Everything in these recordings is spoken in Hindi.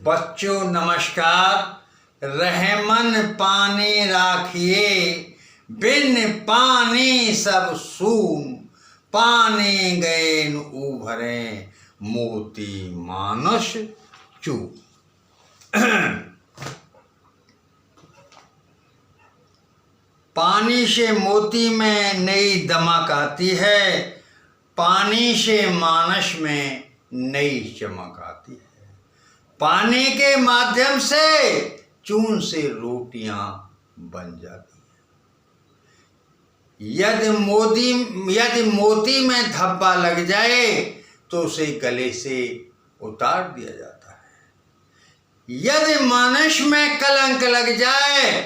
बच्चों नमस्कार। रहमन पानी राखिए, बिन पानी सब सून, पानी गए न उभरे, मोती मानुष चून। पानी से मोती में नई दमक आती है, पानी से मानस में नई चमक आती है। पानी के माध्यम से चून से रोटियां बन जाती हैं। यदि मोती में धब्बा लग जाए तो उसे गले से उतार दिया जाता है। यदि मनुष्य में कलंक लग जाए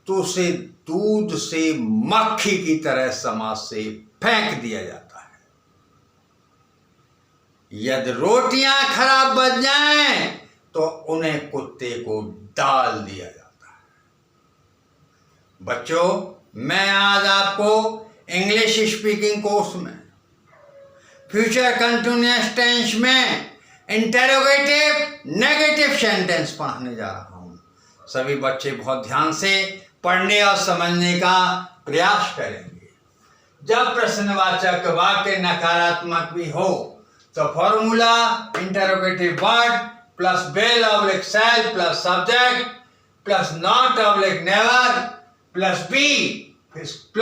तो उसे दूध से मक्खी की तरह समाज से फेंक दिया जाता है। यदि रोटियां खराब बन जाएं तो उन्हें कुत्ते को डाल दिया जाता है। बच्चों, मैं आज आपको इंग्लिश स्पीकिंग कोर्स में फ्यूचर कंटिन्यूअस टेंस में इंटेरोगेटिव नेगेटिव सेंटेंस पढ़ाने जा रहा हूं। सभी बच्चे बहुत ध्यान से पढ़ने और समझने का प्रयास करेंगे। जब प्रश्नवाचक वाक्य नकारात्मक भी हो तो formula interrogative word plus will oblique shall plus subject plus not oblique never plus be first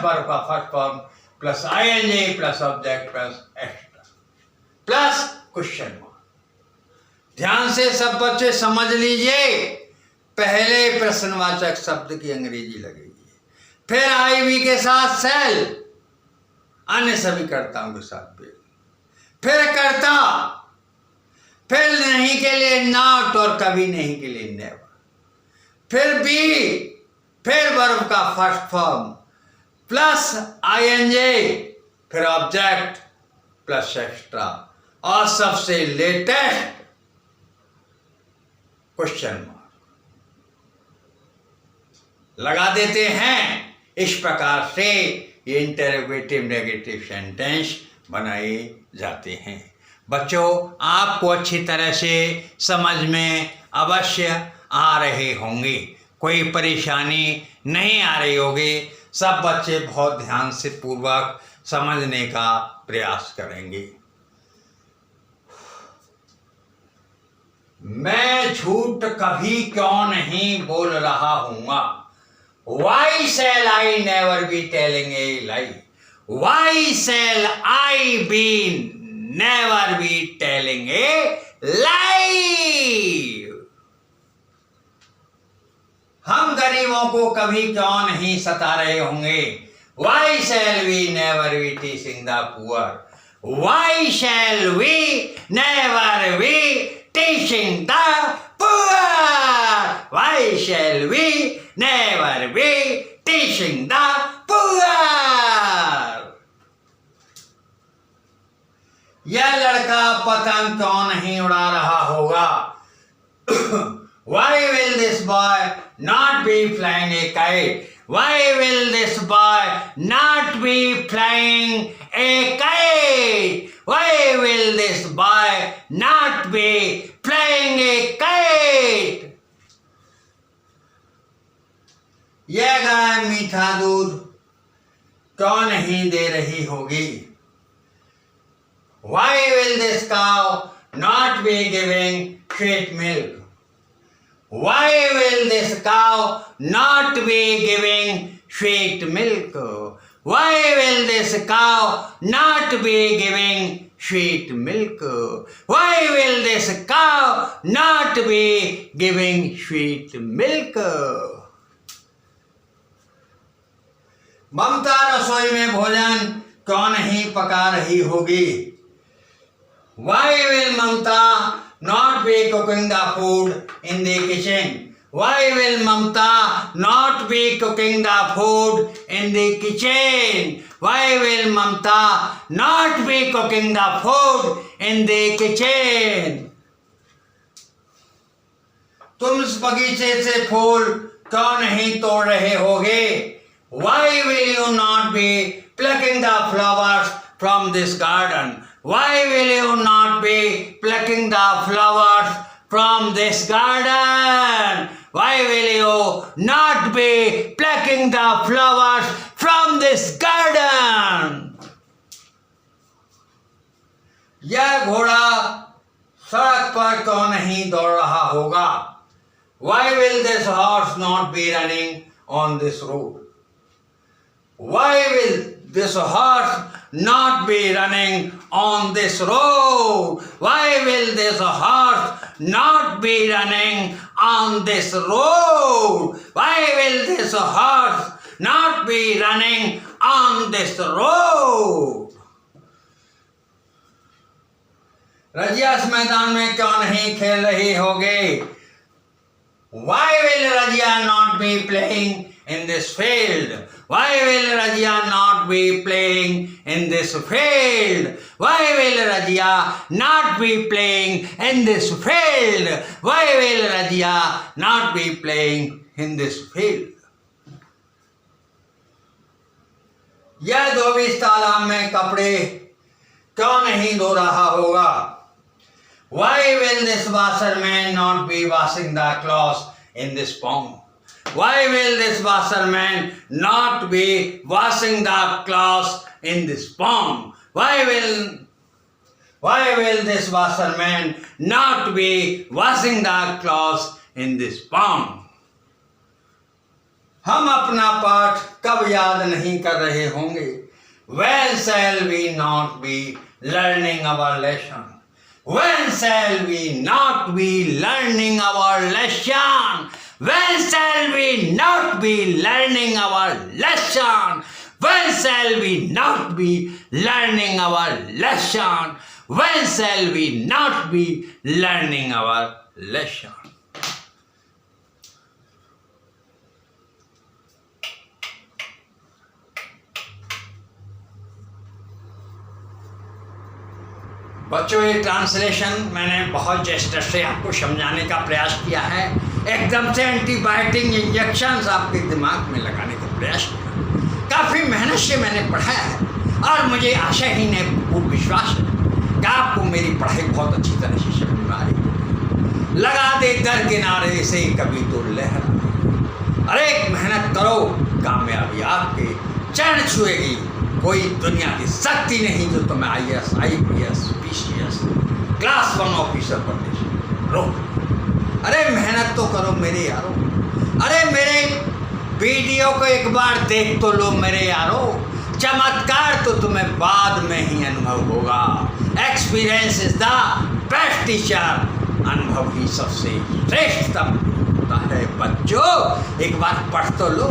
verb का first form plus ING plus object plus extra plus question mark. ध्यान से सब बच्चे समझ लीजिए। पहले प्रश्नवाचक शब्द की अंग्रेजी लगेगी, फिर आईवी के साथ सेल, अन्य सभी कर्ताओं के साथ बेल, फिर कर्ता, फिर नहीं के लिए नॉट और कभी नहीं के लिए नेवर, फिर बी, फिर वर्ब का फर्स्ट फॉर्म प्लस आईएनजी, फिर ऑब्जेक्ट प्लस एक्स्ट्रा और सबसे लेटेस्ट क्वेश्चन मार्क लगा देते हैं। इस प्रकार से ये इंटेरोगेटिव नेगेटिव सेंटेंस बनाए जाते हैं। बच्चों, आपको अच्छी तरह से समझ में अवश्य आ रहे होंगे, कोई परेशानी नहीं आ रही होगी। सब बच्चे बहुत ध्यान से पूर्वक समझने का प्रयास करेंगे। मैं झूठ कभी क्यों नहीं बोल रहा हूँगा। Why shall I never be telling a lie? Why shall I be never be telling a lie? हम गरीबों को कभी क्यों नहीं सता रहे होंगे। Why shall we never be teaching the poor? Why shall we never be teaching the poor? Why shall we never be teaching the poor? यह लड़का पतंग क्यों नहीं उड़ा रहा होगा। Why will this boy not be flying a kite? Why will this boy not be flying a kite? Why will this boy not be flying a kite? यह गाय मीठा दूध क्यों नहीं दे रही होगी। Why will this cow not be giving sweet milk? Why will this cow not be giving sweet milk? Why will this cow not be giving sweet milk? Why will this cow not be giving sweet milk? ममता रसोई में भोजन क्यों नहीं पका रही होगी। Why will Mamta not be cooking the food in the kitchen? Why will Mamta not be cooking the food in the kitchen? Why will Mamta not be cooking the food in the kitchen? तुम इस बगीचे से फूल क्यों नहीं तोड़ रहे होगे। Why will you not be plucking the flowers from this garden? Why will you not be plucking the flowers from this garden? Why will you not be plucking the flowers from this garden? यह घोड़ा सड़क पर क्यों नहीं दौड़ रहा होगा? Why will this horse not be running on this road? Why will this horse not be running on this road? Why will this horse not be running on this road? Why will this horse not be running on this road? Razia इस मैदान में क्यों नहीं खेल रही होगी? Why will Rajia not be playing in this field? Why will Rajia not be playing in this field? Why will Rajia not be playing in this field? Why will Rajia not be playing in this field? यह धोबी इस तालाब में कपड़े क्यों नहीं धो रहा होगा? Why will this washerman not be washing the clothes in this pond? Why will this washerman not be washing the clothes in this pond? Why will this washerman not be washing the clothes in this pond? हम अपना पाठ कब याद नहीं कर रहे होंगे? When shall we not be learning our lesson? When shall we not be learning our lesson? When shall we not be learning our lesson? When shall we not be learning our lesson? When shall we not be learning our lesson? बच्चों, ये ट्रांसलेशन मैंने बहुत जेस्टर से आपको समझाने का प्रयास किया है। एकदम से एंटीबायोटिक इंजेक्शंस आपके दिमाग में लगाने का प्रयास किया। काफ़ी मेहनत से मैंने पढ़ा है और मुझे आशा ही नहीं पूर्ण विश्वास है कि आपको मेरी पढ़ाई बहुत अच्छी तरह से समझ में आ रही। लगा दे दर किनारे से कभी तो लहरा। अरे मेहनत करो, कामयाबी आपके चरण छुएगी। कोई दुनिया की शक्ति नहीं जो तुम्हें IAS, IPS, PCS, class 1 officer बनने से रोक। अरे मेहनत तो करो मेरे यारो। अरे मेरे वीडियो को एक बार देख तो लो मेरे यारो। चमत्कार तो तुम्हें बाद में ही अनुभव होगा। Experience is the best teacher. अनुभव ही सबसे श्रेष्ठतम होता है। बच्चों, एक बार पढ़ तो लो,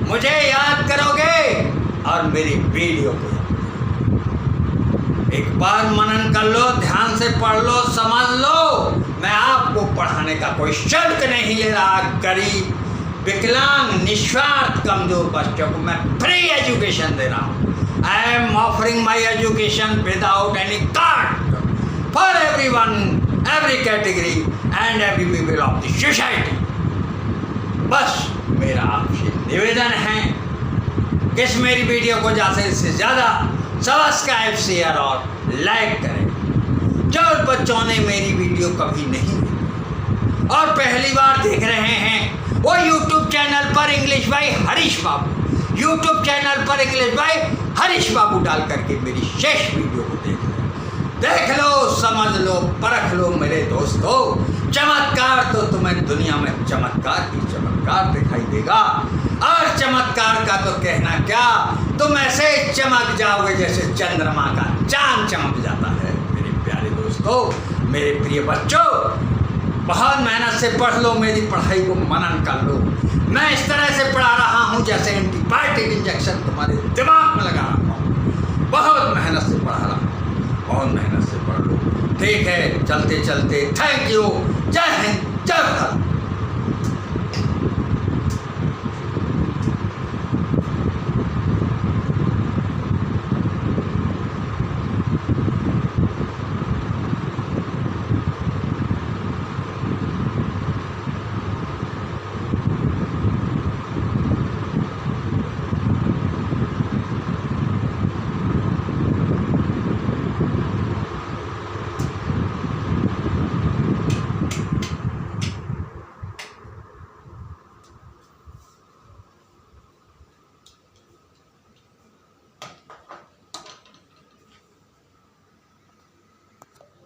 मुझे याद करोगे और मेरी वीडियो को एक बार मनन कर लो, ध्यान से पढ़ लो, समझ लो। मैं आपको पढ़ाने का कोई शुल्क नहीं ले रहा। गरीब, विकलांग, निस्वार्थ, कमजोर बच्चों को मैं फ्री एजुकेशन दे रहा हूँ। I am offering my education without any card for everyone, every category and every people of the society. बस मेरा आपसे निवेदन है कि इस मेरी वीडियो को ज़्यादा से ज़्यादा सब्सक्राइब, शेयर और लाइक करें। जो बच्चों ने मेरी वीडियो कभी नहीं देखी और पहली बार देख रहे हैं, वो यूट्यूब चैनल पर English by Harish Babu, YouTube channel पर इंग्लिश बाय हरीश बाबू डाल करके मेरी शेष वीडियो को देख लो, समझ लो, परख लो मेरे दोस्तों। चमत्कार तो तुम्हें दुनिया में चमत्कार ही चमत्कार दिखाई देगा। और चमत्कार का तो कहना क्या, तुम ऐसे चमक जाओगे जैसे चंद्रमा का चांद चमक जाता है। मेरे प्यारे दोस्तों, मेरे प्रिय बच्चों, बहुत मेहनत से पढ़ लो, मेरी पढ़ाई को मनन कर लो। मैं इस तरह से पढ़ा रहा हूँ जैसे एंटीबायोटिक इंजेक्शन तुम्हारे दिमाग में लगा रहा हूँ। बहुत मेहनत से पढ़ा रहा हूँ, बहुत मेहनत से पढ़ लो। ठीक है, चलते चलते थैंक यू। जय हिंद, जय भारत।